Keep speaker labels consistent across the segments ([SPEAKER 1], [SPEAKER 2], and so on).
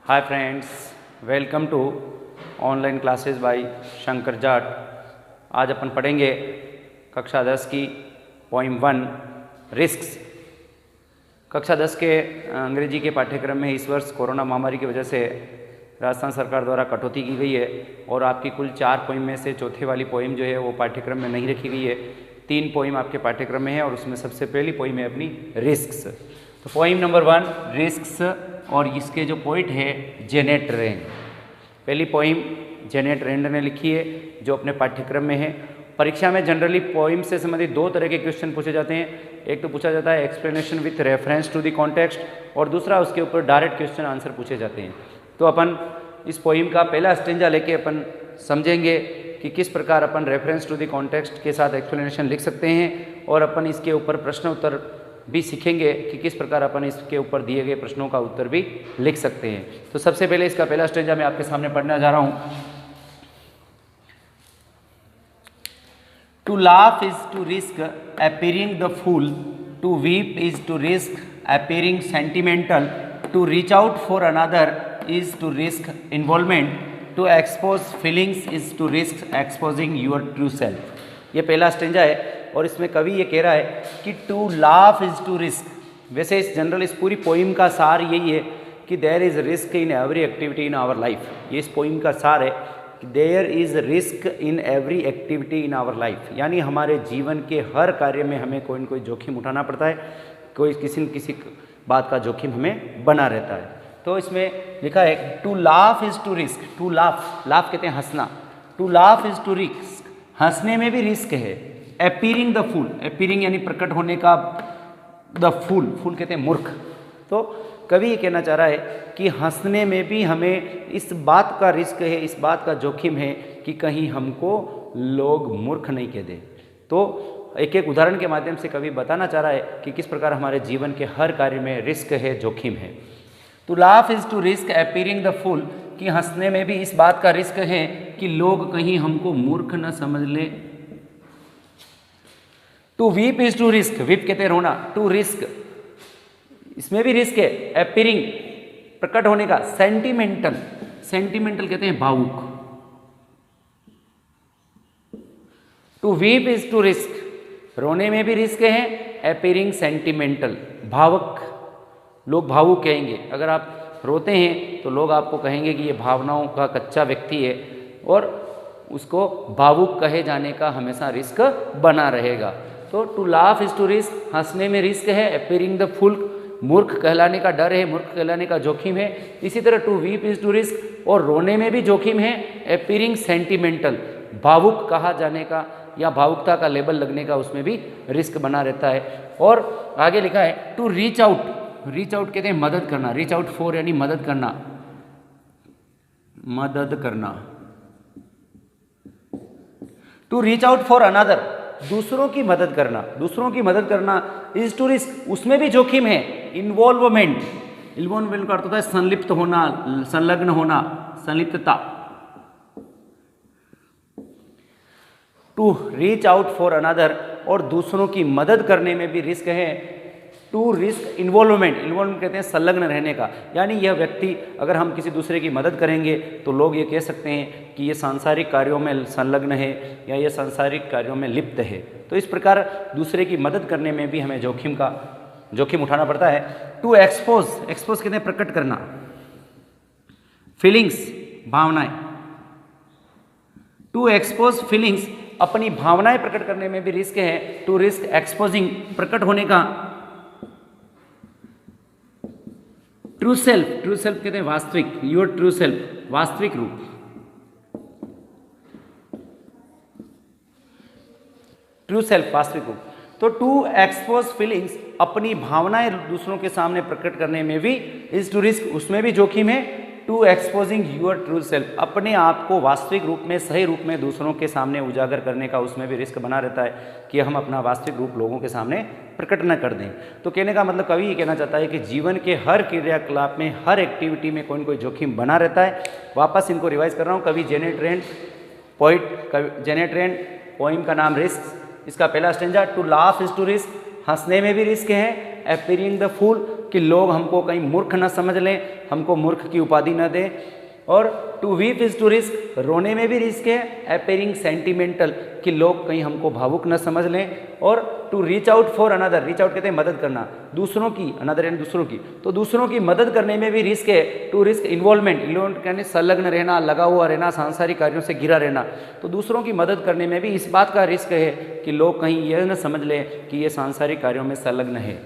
[SPEAKER 1] Hi friends, welcome to online classes by Shankar Jat. आज अपन पढ़ेंगे कक्षा 10 की पोइम 1 रिस्क्स। कक्षा 10 के अंग्रेजी के पाठ्यक्रम में इस वर्ष कोरोना महामारी की वजह से राजस्थान सरकार द्वारा कटौती की गई है और आपकी कुल 4 पोइम में से चौथे वाली पोइम जो है वो पाठ्यक्रम में नहीं रखी गई है। 3 पोइम आपके पाठ्यक्रम में है और उसमें सबसे पहली पोइम है अपनी रिस्क्स। तो पोइम नंबर 1 रिस्क्स और इसके जो पोइट है जेनेट रेन। पहली पोइम जेनेट रेन ने लिखी है जो अपने पाठ्यक्रम में है। परीक्षा में जनरली पोइम से संबंधित 2 तरह के क्वेश्चन पूछे जाते हैं। एक तो पूछा जाता है explanation with reference to the context और दूसरा उसके ऊपर डायरेक्ट क्वेश्चन आंसर पूछे जाते हैं। तो अपन इस पोइम का पहला स्टेंजा लेके अपन समझेंगे कि किस प्रकार अपन रेफरेंस टू द कॉन्टेक्स्ट के साथ एक्सप्लेनेशन लिख सकते हैं और अपन इसके ऊपर प्रश्न उत्तर भी सीखेंगे कि किस प्रकार अपन इसके ऊपर दिए गए प्रश्नों का उत्तर भी लिख सकते हैं। तो सबसे पहले इसका पहला स्टेंजा मैं आपके सामने पढ़ने जा रहा हूं। To laugh is to risk appearing the fool, to weep is to risk appearing sentimental, to reach out for another is to risk involvement, to expose feelings is to risk exposing your true self. ये पहला stanza है और इसमें कवि ये कह रहा है कि to laugh is to risk. वैसे इस जनरल इस पूरी पोइम का सार यही है कि there is risk in every activity in our life. ये इस पोइम का सार है कि there is risk in every activity in our life, यानी हमारे जीवन के हर कार्य में हमें कोई न कोई जोखिम उठाना पड़ता है, कोई किसी न किसी बात का जोखिम हमें बना रहता है। तो इसमें लिखा है to laugh is to risk. To laugh, laugh कहते हैं हंसना, to laugh is to risk, हंसने में भी रिस्क है। अपीयरिंग द फूल, अपीयरिंग यानी प्रकट होने का, द फूल, फूल कहते हैं मूर्ख। तो कवि ये कहना चाह रहा है कि हंसने में भी हमें इस बात का रिस्क है, इस बात का जोखिम है कि कहीं हमको लोग मूर्ख नहीं कह दें। तो एक एक उदाहरण के माध्यम से कवि बताना चाह रहा है कि किस प्रकार हमारे जीवन के हर कार्य में रिस्क है, जोखिम है। To laugh is to risk appearing the fool, कि हंसने में भी इस बात का रिस्क है कि लोग कहीं हमको मूर्ख न समझ ले। To weep is to risk, weep कहते हैं रोना, टू रिस्क इसमें भी रिस्क है, अपीयरिंग प्रकट होने का, सेंटिमेंटल, सेंटिमेंटल कहते हैं भावुक। To weep is to risk, रोने में भी रिस्क है, अपीयरिंग सेंटिमेंटल, भावुक, लोग भावुक कहेंगे। अगर आप रोते हैं तो लोग आपको कहेंगे कि ये भावनाओं का कच्चा व्यक्ति है और उसको भावुक कहे जाने का हमेशा रिस्क बना रहेगा। तो to laugh is to risk, हंसने में रिस्क है, अपीयरिंग द फूल, मूर्ख कहलाने का डर है, मूर्ख कहलाने का जोखिम है। इसी तरह to weep is to risk, और रोने में भी जोखिम है, अपीयरिंग सेंटिमेंटल, भावुक कहा जाने का या भावुकता का लेबल लगने का उसमें भी रिस्क बना रहता है। और आगे लिखा है to reach out, reach out कहते हैं मदद करना, रीच आउट फॉर यानी मदद करना, मदद करना। To reach out for another, दूसरों की मदद करना, दूसरों की मदद करना इज टू रिस्क, उसमें भी जोखिम है। इन्वॉल्वमेंट, इन्वॉल्वमेंट का अर्थ होता है संलिप्त होना, संलग्न होना, संलिप्तता। To reach out for another, और दूसरों की मदद करने में भी रिस्क है। टू रिस्क इन्वॉल्वमेंट, इन्वॉल्वमेंट कहते हैं संलग्न रहने का, यानी यह व्यक्ति अगर हम किसी दूसरे की मदद करेंगे तो लोग ये कह सकते हैं कि ये सांसारिक कार्यों में संलग्न है या ये सांसारिक कार्यों में लिप्त है। तो इस प्रकार दूसरे की मदद करने में भी हमें जोखिम उठाना पड़ता है। टू एक्सपोज, एक्सपोज कहते हैं प्रकट करना, फीलिंग्स, भावनाएं। टू एक्सपोज फीलिंग्स, अपनी भावनाएं प्रकट करने में भी रिस्क है। टू रिस्क एक्सपोजिंग, प्रकट होने का। ट्रू सेल्फ, ट्रू सेल्फ कहते हैं वास्तविक, योर ट्रू सेल्फ, वास्तविक रूप, ट्रू सेल्फ वास्तविक रूप। तो टू एक्सपोज फीलिंग्स, अपनी भावनाएं दूसरों के सामने प्रकट करने में भी इज टू रिस्क, उसमें भी जोखिम है। To exposing your true self, अपने आप को वास्तविक रूप में, सही रूप में दूसरों के सामने उजागर करने का उसमें भी रिस्क बना रहता है कि हम अपना वास्तविक रूप लोगों के सामने प्रकट न कर दें। तो कहने का मतलब कवि ये कहना चाहता है कि जीवन के हर क्रियाकलाप में, हर एक्टिविटी में कोई न कोई जोखिम बना रहता है। वापस इनको रिवाइज कर रहा हूँ। कवि Janet Rain, poet Janet Rain, poem का नाम रिस्क। इसका पहला stanza to laugh is to risk, हंसने में भी रिस्क है, अपीयरिंग द फूल, कि लोग हमको कहीं मूर्ख न समझ लें, हमको मूर्ख की उपाधि न दें। और to weep is to risk, रोने में भी रिस्क है। अपेयरिंग सेंटिमेंटल, कि लोग कहीं हमको भावुक न समझ लें। और to reach out for another, reach out कहते हैं मदद करना, दूसरों की, अनदर यानी दूसरों की, तो दूसरों की मदद करने में भी रिस्क है। टू रिस्क इन्वॉल्वमेंट, इन्वॉल्वमेंट यानी संलग्न रहना, लगा हुआ रहना, सांसारिक कार्यों से घिरा रहना, तो दूसरों की मदद करने में भी इस बात का रिस्क है कि लोग कहीं यह न समझ लें कि ये सांसारिक कार्यों में संलग्न है।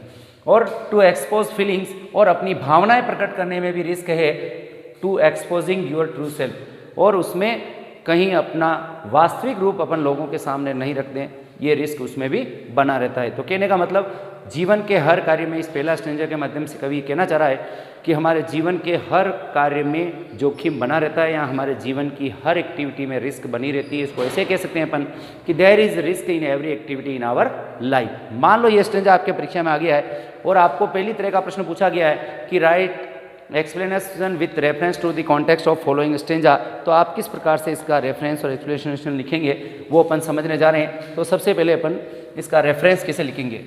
[SPEAKER 1] और टू एक्सपोज फीलिंग्स, और अपनी भावनाएं प्रकट करने में भी रिस्क है। To exposing your true self, और उसमें कहीं अपना वास्तविक रूप अपन लोगों के सामने नहीं रख दें, ये रिस्क उसमें भी बना रहता है। तो कहने का मतलब जीवन के हर कार्य में, इस पहला स्टेंजा के माध्यम से कवि कहना चाह रहा है कि हमारे जीवन के हर कार्य में जोखिम बना रहता है, या हमारे जीवन की हर एक्टिविटी में रिस्क बनी रहती है। इसको ऐसे कह सकते हैं अपन कि there is risk in every activity in our life. मान लो ये स्टेंजा आपके परीक्षा में आ गया है और आपको पहली तरह का प्रश्न पूछा गया है कि write explanation with reference to the context of following stanza, तो आप किस प्रकार से इसका रेफरेंस और एक्सप्लेनेशन लिखेंगे वो अपन समझने जा रहे हैं। तो सबसे पहले अपन इसका रेफरेंस कैसे लिखेंगे।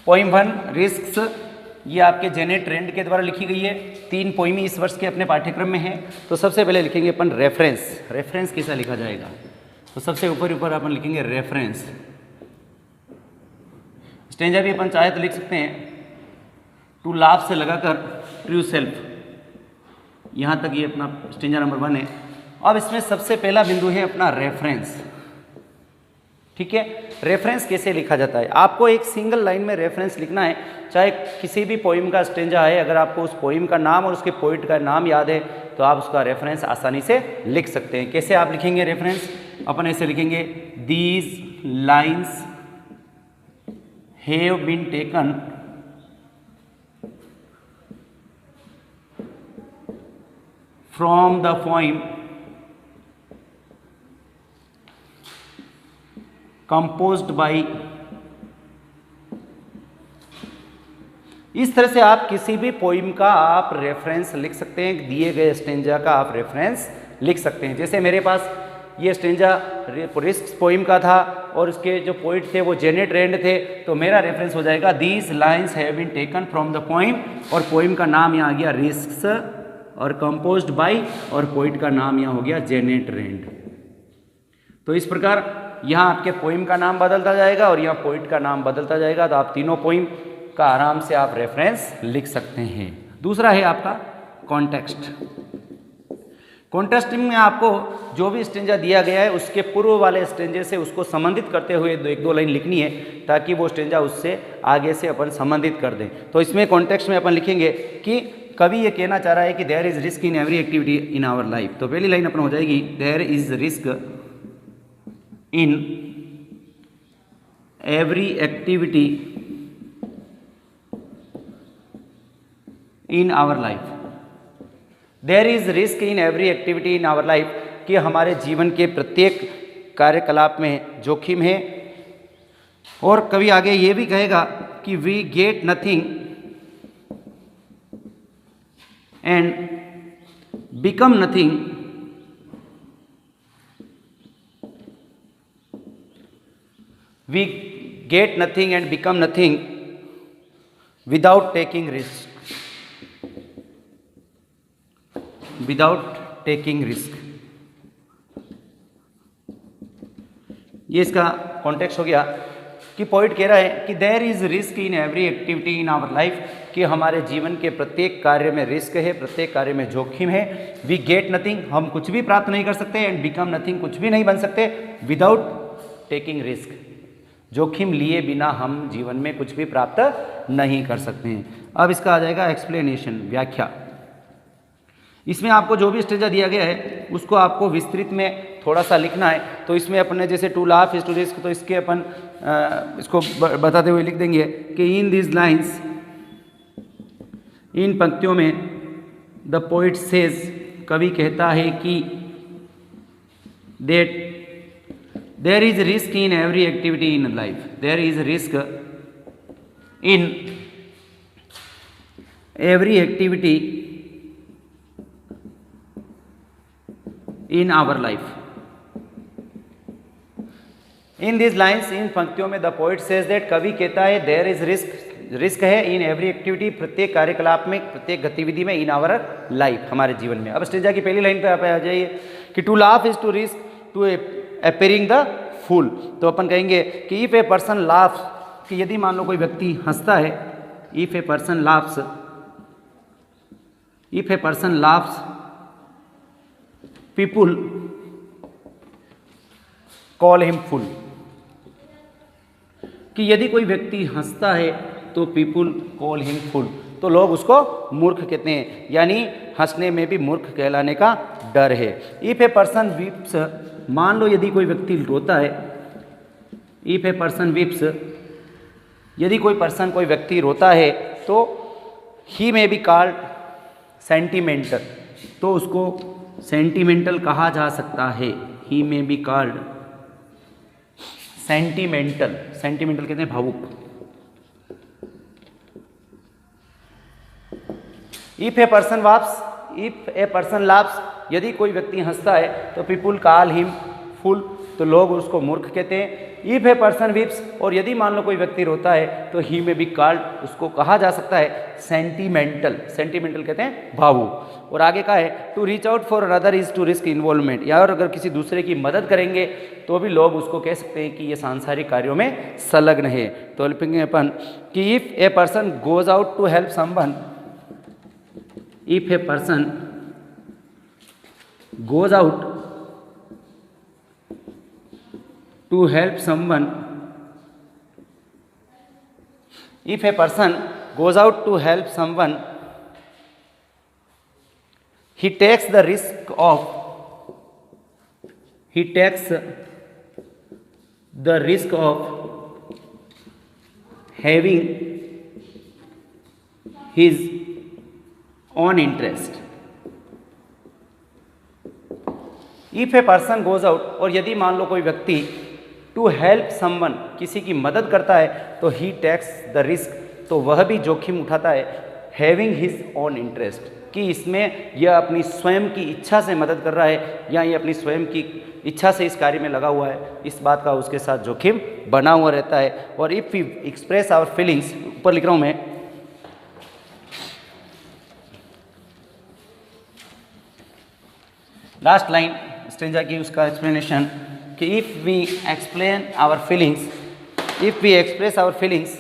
[SPEAKER 1] पोइम 1 रिस्क्स, ये आपके जेनेट ट्रेंड के द्वारा लिखी गई है। 3 पोइमी इस वर्ष के अपने पाठ्यक्रम में है। तो सबसे पहले लिखेंगे अपन रेफरेंस। रेफरेंस कैसा लिखा जाएगा, तो सबसे ऊपर अपन लिखेंगे रेफरेंस। स्टेंजा भी अपन चाहे तो लिख सकते हैं टू लाफ से लगाकर ट्रू सेल्फ, यहाँ तक ये अपना स्टेंजा नंबर 1 है। अब इसमें सबसे पहला बिंदु है अपना रेफरेंस। ठीक है, रेफरेंस कैसे लिखा जाता है, आपको एक सिंगल लाइन में रेफरेंस लिखना है। चाहे किसी भी पोइम का स्टेंजा है, अगर आपको उस पोइम का नाम और उसके पोइट का नाम याद है तो आप उसका रेफरेंस आसानी से लिख सकते हैं। कैसे आप लिखेंगे रेफरेंस, अपन ऐसे लिखेंगे these lines have been taken from the poem composed by. इस तरह से आप किसी भी पोइम का आप रेफरेंस लिख सकते हैं, दिए गए स्टेंजा का आप रेफरेंस लिख सकते हैं। जैसे मेरे पास ये स्टेंजा रिस्क पोइम का था और उसके जो पोइट थे वो जेनेट रेंड थे, तो मेरा रेफरेंस हो जाएगा these lines have been taken from the poem, और पोइम का नाम यहाँ आ गया रिस्क्स और कंपोज्ड बाई, और पोइट का नाम यहाँ हो गया जेनेट रेंड। तो इस प्रकार यहाँ आपके पोइम का नाम बदलता जाएगा और यहाँ पोइट का नाम बदलता जाएगा। तो आप तीनों पोइम का आराम से आप रेफरेंस लिख सकते हैं। दूसरा है आपका कॉन्टेक्स्ट। कॉन्टेक्स्ट में आपको जो भी स्टेंजा दिया गया है उसके पूर्व वाले स्टेंजे से उसको संबंधित करते हुए 1-2 लाइन लिखनी है, ताकि वो स्टेंजा उससे आगे से अपन संबंधित कर दें। तो इसमें कॉन्टेक्स्ट में अपन लिखेंगे कि कवि ये कहना चाह रहा है कि there is risk in every activity in our life. तो पहली लाइन अपन हो जाएगी there is risk in every activity in our life. There is risk in every activity in our life, कि हमारे जीवन के प्रत्येक कार्यकलाप में जोखिम है। और कवि आगे ये भी कहेगा कि we get nothing and become nothing we get nothing and become nothing without taking risk, without taking risk। ये इसका कॉन्टेक्स्ट हो गया कि पोइट कह रहा है कि there is risk in every activity in our life, कि हमारे जीवन के प्रत्येक कार्य में रिस्क है, प्रत्येक कार्य में जोखिम है। वी गेट नथिंग, हम कुछ भी प्राप्त नहीं कर सकते, एंड बिकम नथिंग, कुछ भी नहीं बन सकते, विदाउट टेकिंग रिस्क, जोखिम लिए बिना हम जीवन में कुछ भी प्राप्त नहीं कर सकते हैं। अब इसका आ जाएगा एक्सप्लेनेशन, व्याख्या। इसमें आपको जो भी स्टेंजा दिया गया है उसको आपको विस्तृत में थोड़ा सा लिखना है। तो इसमें अपने जैसे to laugh is to risk, तो इसके अपन इसको बताते हुए लिख देंगे कि इन दिस लाइन्स, इन पंक्तियों में द पोइट सेज, कवि कहता है कि that there is risk in every activity in life, there is risk in every activity in our life। in these lines, इन पंक्तियों में the poet says that, कवि कहता है there is risk, रिस्क है इन एवरी एक्टिविटी, प्रत्येक कार्यकलाप में, प्रत्येक गतिविधि में, इन आवर लाइफ, हमारे जीवन में। अब स्टेंजा की पहली लाइन पे आप आ जाइए कि to laugh is to risk to appearing the fool. तो अपन कहेंगे कि इफ ए पर्सन लाफ्स, कि यदि मान लो कोई व्यक्ति हंसता है, if a person laughs, if a person laughs people call him fool, कि यदि कोई व्यक्ति हंसता है तो पीपुल कॉल हिम फूल, तो लोग उसको मूर्ख कहते हैं, यानी हंसने में भी मूर्ख कहलाने का डर है। इफ ए पर्सन वीप्स, मान लो यदि कोई व्यक्ति रोता है, इफ ए पर्सन वीप्स, यदि कोई व्यक्ति रोता है तो ही में बी कॉल्ड सेंटिमेंटल, तो उसको सेंटिमेंटल कहा जा सकता है। ही में बी कॉल्ड सेंटिमेंटल, सेंटिमेंटल कहते हैं भावुक। If a person warps, if a person laughs, यदि कोई व्यक्ति हंसता है तो पीपुल कॉल हिम फूल, तो लोग उसको मूर्ख कहते हैं। इफ ए पर्सन वीप्स, और यदि मान लो कोई व्यक्ति रोता है तो ही में बी कॉल्ड, उसको कहा जा सकता है सेंटिमेंटल, सेंटिमेंटल कहते हैं भावुक। और आगे का है to reach out for another is to risk involvement, या और अगर किसी दूसरे की मदद करेंगे तो भी लोग उसको कह सकते हैं कि ये सांसारिक कार्यों में संलग्न है। तो लिखेंगे अपन कि if a person goes out to help someone, if a person goes out to help someone, if a person goes out to help someone, he takes the risk of having his own interest। If a person goes out, और यदि मान लो कोई व्यक्ति to help someone, किसी की मदद करता है, तो ही टेक्स द रिस्क, तो वह भी जोखिम उठाता है, हैविंग हिज ओन इंटरेस्ट, कि इसमें यह अपनी स्वयं की इच्छा से मदद कर रहा है, या ये अपनी स्वयं की इच्छा से इस कार्य में लगा हुआ है, इस बात का उसके साथ जोखिम बना हुआ रहता है। और if we express our feelings, ऊपर लिख रहा हूँ मैं, लास्ट लाइन स्टेंजा की उसका एक्सप्लेनेशन, कि if we explain our feelings, if we express our feelings,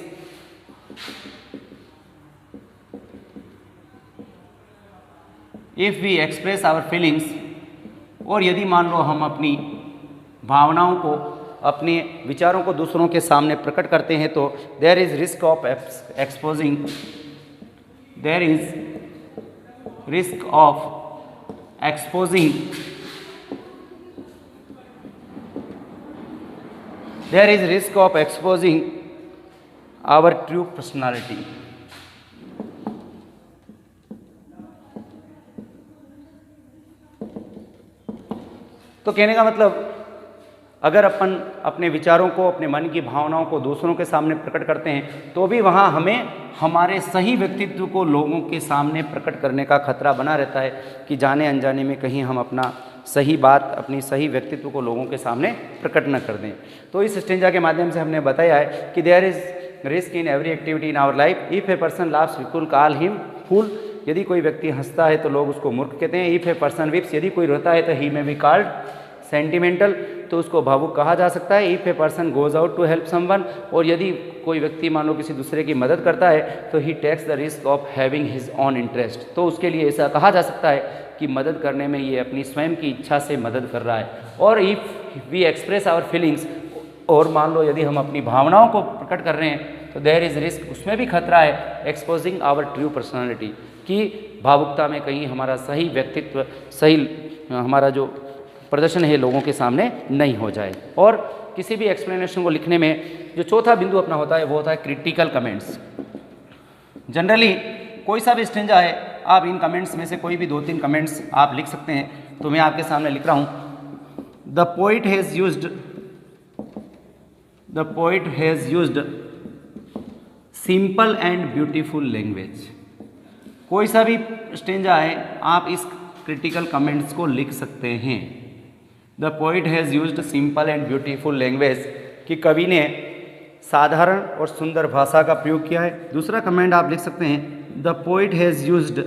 [SPEAKER 1] if we express our feelings, और यदि मान लो हम अपनी भावनाओं को, अपने विचारों को दूसरों के सामने प्रकट करते हैं, तो there is risk of exposing, there is risk of exposing, there is risk of exposing our true personality। तो कहने का मतलब, अगर अपन अपने विचारों को, अपने मन की भावनाओं को दूसरों के सामने प्रकट करते हैं, तो भी वहाँ हमें हमारे सही व्यक्तित्व को लोगों के सामने प्रकट करने का खतरा बना रहता है, कि जाने अनजाने में कहीं हम अपना सही बात, अपनी सही व्यक्तित्व को लोगों के सामने प्रकट न कर दें। तो इस स्टेंजा के माध्यम से हमने बताया है कि there is risk in every activity in our life. If a person laughs people call him fool, यदि कोई व्यक्ति हंसता है तो लोग उसको मूर्ख कहते हैं। इफ ए पर्सन विप्स, यदि कोई रोता है तो ही में बी कॉल्ड सेंटिमेंटल, तो उसको भावुक कहा जा सकता है। If a person goes out to help someone, और यदि कोई व्यक्ति मान लो किसी दूसरे की मदद करता है, तो he takes the risk of having his own interest, तो उसके लिए ऐसा कहा जा सकता है कि मदद करने में ये अपनी स्वयं की इच्छा से मदद कर रहा है। और if we express our feelings, और मान लो यदि हम अपनी भावनाओं को प्रकट कर रहे हैं, तो देयर इज़ रिस्क, उसमें भी खतरा है, एक्सपोजिंग आवर ट्रू पर्सनालिटी, कि भावुकता में कहीं हमारा सही व्यक्तित्व, सही हमारा जो प्रदर्शन है लोगों के सामने नहीं हो जाए। और किसी भी एक्सप्लेनेशन को लिखने में जो चौथा बिंदु अपना होता है वो होता है क्रिटिकल कमेंट्स। जनरली कोई सा भी स्टेंजा है, आप इन कमेंट्स में से कोई भी 2-3 कमेंट्स आप लिख सकते हैं। तो मैं आपके सामने लिख रहा हूँ, the poet has used simple and beautiful language. कोई सा भी स्टेंजा है, आप इस क्रिटिकल कमेंट्स को लिख सकते हैं। The poet has used simple and beautiful language, कि कवि ने साधारण और सुंदर भाषा का प्रयोग किया है। दूसरा कमेंट आप लिख सकते हैं, the poet has used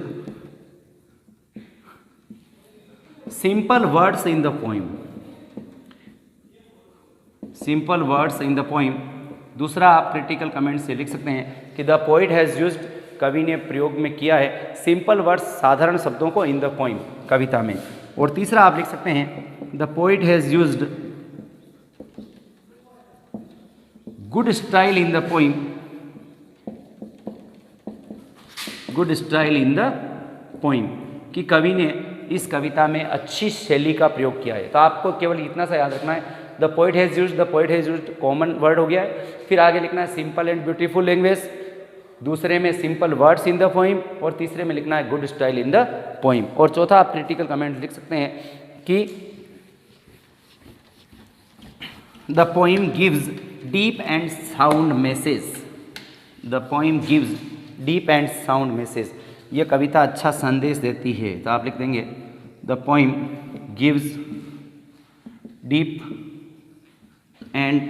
[SPEAKER 1] simple words in the poem. Simple words in the poem. दूसरा आप क्रिटिकल कमेंट से लिख सकते हैं कि द पोइट हैज़ यूज्ड, कवि ने प्रयोग में किया है सिंपल वर्ड्स, साधारण शब्दों को, इन द पोइम, कविता में। और तीसरा आप लिख सकते हैं, the poet has used good style in the poem. Good style in the poem, कि कवि ने इस कविता में अच्छी शैली का प्रयोग किया है। तो आपको केवल इतना सा याद रखना है, the poet has used, the poet has used common word हो गया है। फिर आगे लिखना है सिंपल एंड ब्यूटीफुल लैंग्वेज, दूसरे में simple words in the poem, और तीसरे में लिखना है good style in the poem. और चौथा आप क्रिटिकल कमेंट लिख सकते हैं कि the poem gives deep and sound message. The poem gives deep and sound message, यह कविता अच्छा संदेश देती है। तो आप लिख देंगे the poem gives deep and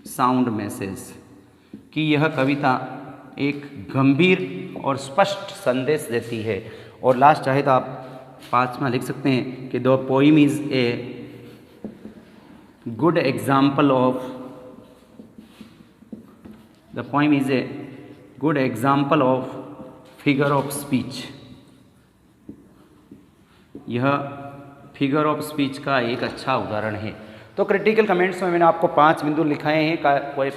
[SPEAKER 1] sound message, कि यह कविता एक गंभीर और स्पष्ट संदेश देती है। और लास्ट चाहे तो आप पांचवा लिख सकते हैं कि the poem is a good example of, the poem is a good example of figure of speech. यह फिगर ऑफ स्पीच का एक अच्छा उदाहरण है। तो क्रिटिकल कमेंट्स में मैंने आपको 5 बिंदु लिखाए हैं,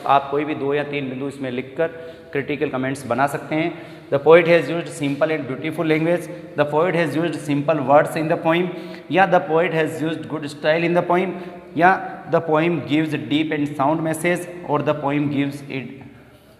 [SPEAKER 1] आप कोई भी 2 या 3 बिंदु इसमें लिखकर क्रिटिकल कमेंट्स बना सकते हैं। The poet has used simple and beautiful language, the poet has used simple words in the poem, या the poet has used good style in the poem, या the poem gives deep and sound message, और the poem gives it,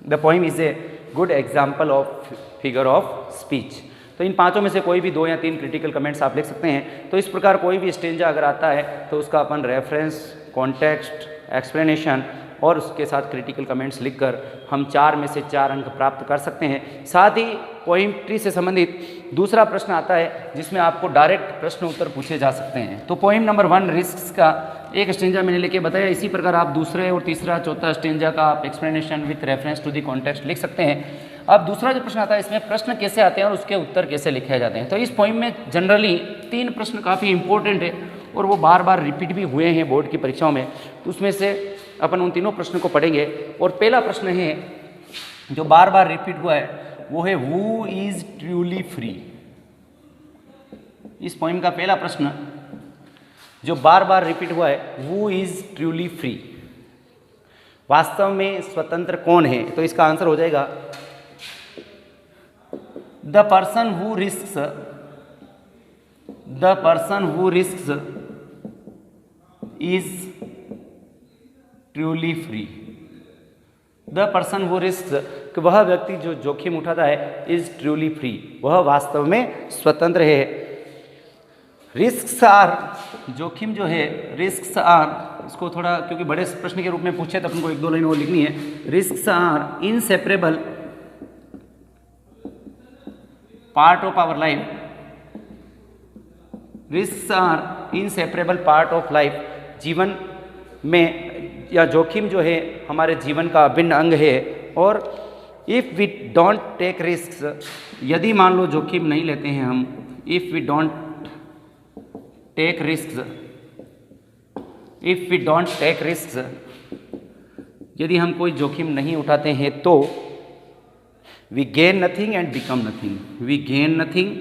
[SPEAKER 1] the poem is a good example of figure of speech. तो इन पांचों में से कोई भी 2 या 3 क्रिटिकल कमेंट्स आप लिख सकते हैं। तो इस प्रकार कोई भी स्टेंजा अगर आता है तो उसका अपन रेफरेंस, कॉन्टेक्स्ट, एक्सप्लेनेशन और उसके साथ क्रिटिकल कमेंट्स लिखकर हम 4 में से 4 अंक प्राप्त कर सकते हैं। साथ ही पोइट्री से संबंधित दूसरा प्रश्न आता है जिसमें आपको डायरेक्ट प्रश्न उत्तर पूछे जा सकते हैं। तो पोइम नंबर 1 रिस्क का एक स्टेंजा मैंने लेके बताया, इसी प्रकार आप दूसरे और तीसरा चौथा स्टेंजा का आप explanation with reference to the context लिख सकते हैं। अब दूसरा जो प्रश्न आता है इसमें प्रश्न कैसे आते हैं और उसके उत्तर कैसे लिखे जाते हैं। तो इस पोइम में जनरली 3 प्रश्न काफ़ी इंपॉर्टेंट है और वो बार बार रिपीट भी हुए हैं बोर्ड की परीक्षाओं में। तो उसमें से अपन उन तीनों प्रश्नों को पढ़ेंगे। और पहला प्रश्न है जो बार बार रिपीट हुआ है वो है हु इज ट्रूली फ्री। इस पोइम का पहला प्रश्न जो बार बार रिपीट हुआ है हु इज ट्रूली फ्री, वास्तव में स्वतंत्र कौन है। तो इसका आंसर हो जाएगा the person who risks, the person who risks is truly free. The person who risks, कि वह व्यक्ति जो जोखिम उठाता है, इज ट्रूली फ्री, वह वास्तव में स्वतंत्र है। रिस्क्स आर, जोखिम जो है, रिस्क्स आर, इसको थोड़ा क्योंकि बड़े प्रश्न के रूप में पूछे तो अपन को 1-2 लाइन और लिखनी है। Risks are inseparable part of our life, risks are inseparable part of life, जीवन में या जोखिम जो है हमारे जीवन का अभिन्न अंग है। और if we don't take risks, यदि मान लो जोखिम नहीं लेते हैं हम, if we don't take risks, if we don't take risks, यदि हम कोई जोखिम नहीं उठाते हैं तो we gain nothing and become nothing, we gain nothing,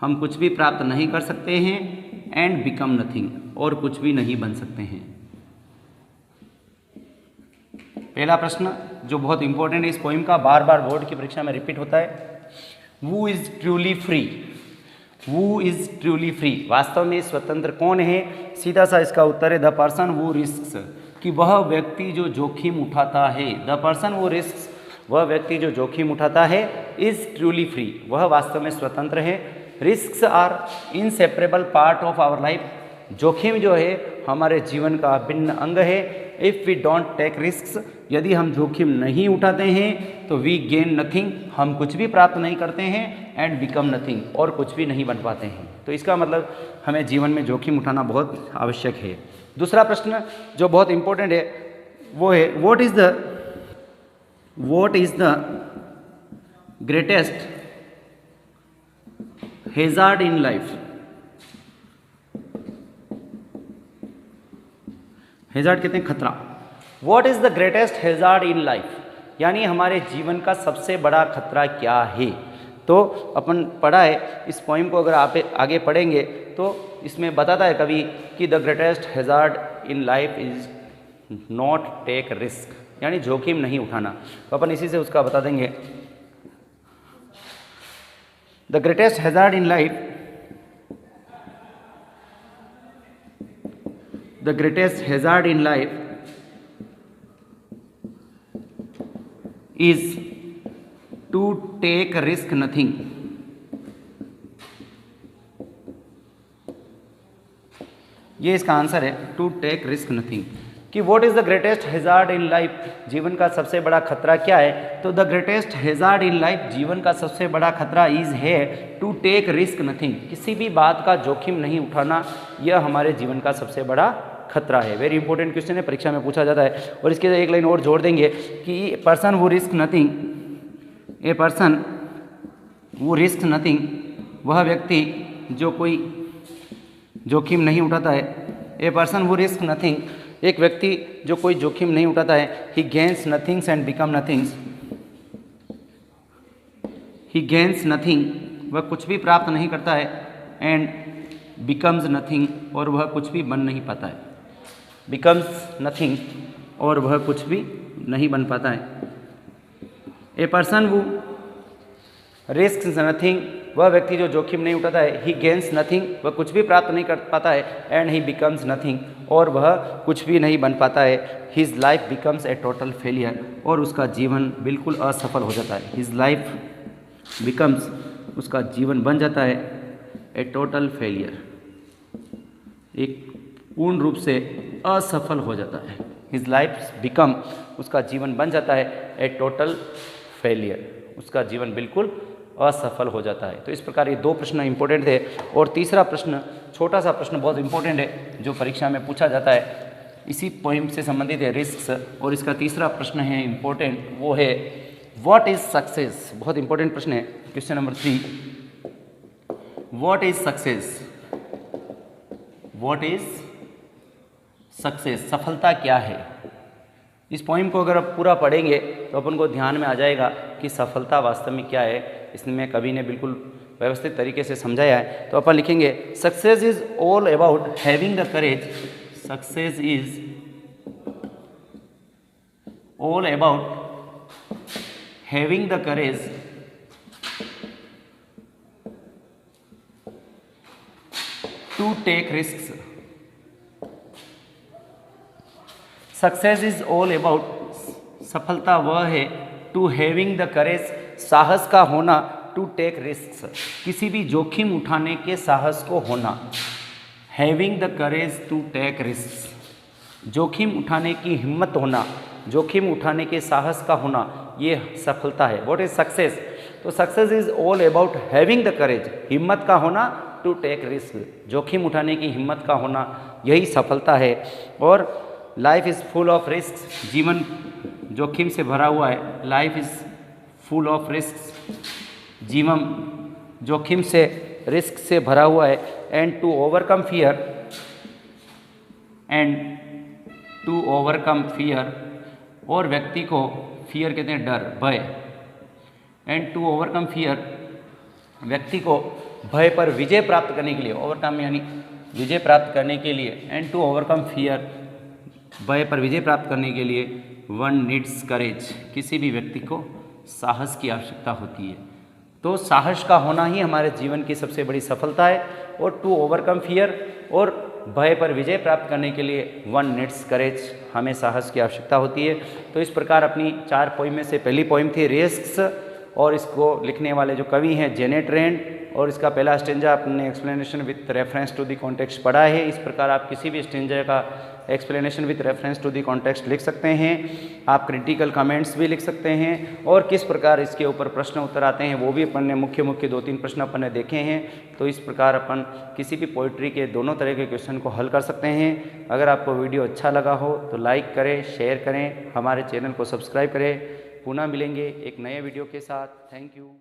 [SPEAKER 1] हम कुछ भी प्राप्त नहीं कर सकते हैं, एंड बिकम नथिंग, और कुछ भी नहीं बन सकते हैं। पहला प्रश्न जो बहुत इंपॉर्टेंट है इस पोइम का, बार बार बोर्ड की परीक्षा में रिपीट होता है, who is truly free, who is truly free, वास्तव में स्वतंत्र कौन है। सीधा सा इसका उत्तर है द पर्सन हु रिस्क्स, कि वह व्यक्ति जो जोखिम उठाता है, द पर्सन हु रिस्क्स, वह व्यक्ति जो जोखिम उठाता है, इज ट्रूली फ्री, वह वास्तव में स्वतंत्र है। Risks are inseparable part of our life, जोखिम जो है हमारे जीवन का अभिन्न अंग है। If we don't take risks, यदि हम जोखिम नहीं उठाते हैं तो वी गेन नथिंग, हम कुछ भी प्राप्त नहीं करते हैं, एंड बिकम नथिंग, और कुछ भी नहीं बन पाते हैं। तो इसका मतलब हमें जीवन में जोखिम उठाना बहुत आवश्यक है। दूसरा प्रश्न जो बहुत इंपॉर्टेंट है वो है what is the greatest hazard in life? hazard कहते हैं खतरा। what is the greatest hazard in life? यानी हमारे जीवन का सबसे बड़ा खतरा क्या है? तो अपन पढ़ा है इस पोइम को, अगर आप आगे पढ़ेंगे तो इसमें बताता है कवि कि the greatest hazard in life is not take risk, यानी जोखिम नहीं उठाना। तो अपन इसी से उसका बता देंगे। The greatest hazard in life, the greatest hazard in life is to take risk nothing। ये इसका आंसर है, टू टेक रिस्क नथिंग। कि what is the greatest hazard in life, जीवन का सबसे बड़ा खतरा क्या है? तो the greatest hazard in life, जीवन का सबसे बड़ा खतरा इज है टू टेक रिस्क नथिंग, किसी भी बात का जोखिम नहीं उठाना, यह हमारे जीवन का सबसे बड़ा खतरा है। वेरी इंपॉर्टेंट क्वेश्चन है, परीक्षा में पूछा जाता है। और इसके एक लाइन और जोड़ देंगे कि पर्सन वो रिस्क नथिंग, ए पर्सन वो रिस्क नथिंग, वह व्यक्ति जो कोई जोखिम नहीं उठाता है। ए पर्सन वो रिस्क नथिंग, एक व्यक्ति जो कोई जोखिम नहीं उठाता है। ही gains nothings and become nothings, he gains nothing, वह कुछ भी प्राप्त नहीं करता है, एंड बिकम्स नथिंग, और वह कुछ भी बन नहीं पाता है। बिकम्स नथिंग, और वह कुछ भी नहीं बन पाता है। ए पर्सन वो रिस्क नथिंग, वह व्यक्ति जो जोखिम नहीं उठाता है। ही गेन्स नथिंग, वह कुछ भी प्राप्त नहीं कर पाता है, एंड ही बिकम्स नथिंग, और वह कुछ भी नहीं बन पाता है। His life becomes a total failure, और उसका जीवन बिल्कुल असफल हो जाता है। हिज लाइफ बिकम्स, उसका जीवन बन जाता है ए टोटल फेलियर, एक पूर्ण रूप से असफल हो जाता है। हिज लाइफ बिकम, उसका जीवन बन जाता है ए टोटल फेलियर, उसका जीवन बिल्कुल असफल हो जाता है। तो इस प्रकार ये दो प्रश्न इंपॉर्टेंट थे। और तीसरा प्रश्न, छोटा सा प्रश्न बहुत इंपॉर्टेंट है, जो परीक्षा में पूछा जाता है, इसी पॉइंट से संबंधित है, रिस्क। और इसका तीसरा प्रश्न है इंपॉर्टेंट, वो है व्हाट इज सक्सेस। बहुत इंपॉर्टेंट प्रश्न है, question number 3, what is success, what is success, सफलता क्या है। इस पोइम को अगर आप पूरा पढ़ेंगे तो अपन को ध्यान में आ जाएगा कि सफलता वास्तव में क्या है। इसमें कवि ने बिल्कुल व्यवस्थित तरीके से समझाया है। तो अपन लिखेंगे success is all about having the courage, success is all about having the courage to take risk. Success is all about, सफलता वह है, टू हैविंग द करेज, साहस का होना, टू टेक रिस्क, किसी भी जोखिम उठाने के साहस को होना। Having the courage to take risk, जोखिम उठाने की हिम्मत होना, जोखिम उठाने के साहस का होना, ये सफलता है। What is success? तो success is all about having the courage, हिम्मत का होना, टू टेक रिस्क, जोखिम उठाने की हिम्मत का होना, यही सफलता है। और life is full of risk, जीवन जोखिम से भरा हुआ है। Life is full of risk, जीवन जोखिम से, रिस्क से भरा हुआ है। And to overcome fear, and to overcome fear, और व्यक्ति को, फियर कहते हैं डर, भय, एंड टू ओवरकम फियर, व्यक्ति को भय पर विजय प्राप्त करने के लिए, ओवरकम यानी विजय प्राप्त करने के लिए, एंड टू ओवरकम फियर, भय पर विजय प्राप्त करने के लिए, वन नीड्स करेज, किसी भी व्यक्ति को साहस की आवश्यकता होती है। तो साहस का होना ही हमारे जीवन की सबसे बड़ी सफलता है। और टू ओवरकम फियर, और भय पर विजय प्राप्त करने के लिए वन नीड्स करेज, हमें साहस की आवश्यकता होती है। तो इस प्रकार अपनी 4 पोइम में से पहली पोइम थी रिस्क्स, और इसको लिखने वाले जो कवि हैं जेनेट रेंड, और इसका पहला स्टेंजा अपने explanation with reference to the context पढ़ा है। इस प्रकार आप किसी भी स्टेंजा का explanation with reference to the context लिख सकते हैं। आप क्रिटिकल कमेंट्स भी लिख सकते हैं और किस प्रकार इसके ऊपर प्रश्न उत्तर आते हैं वो भी अपन ने मुख्य 2-3 प्रश्न अपन ने देखे हैं। तो इस प्रकार अपन किसी भी पोइट्री के दोनों तरह के क्वेश्चन को हल कर सकते हैं। अगर आपको वीडियो अच्छा लगा हो तो लाइक करें, शेयर करें, हमारे चैनल को सब्सक्राइब करें। पुनः मिलेंगे एक नए वीडियो के साथ। Thank you.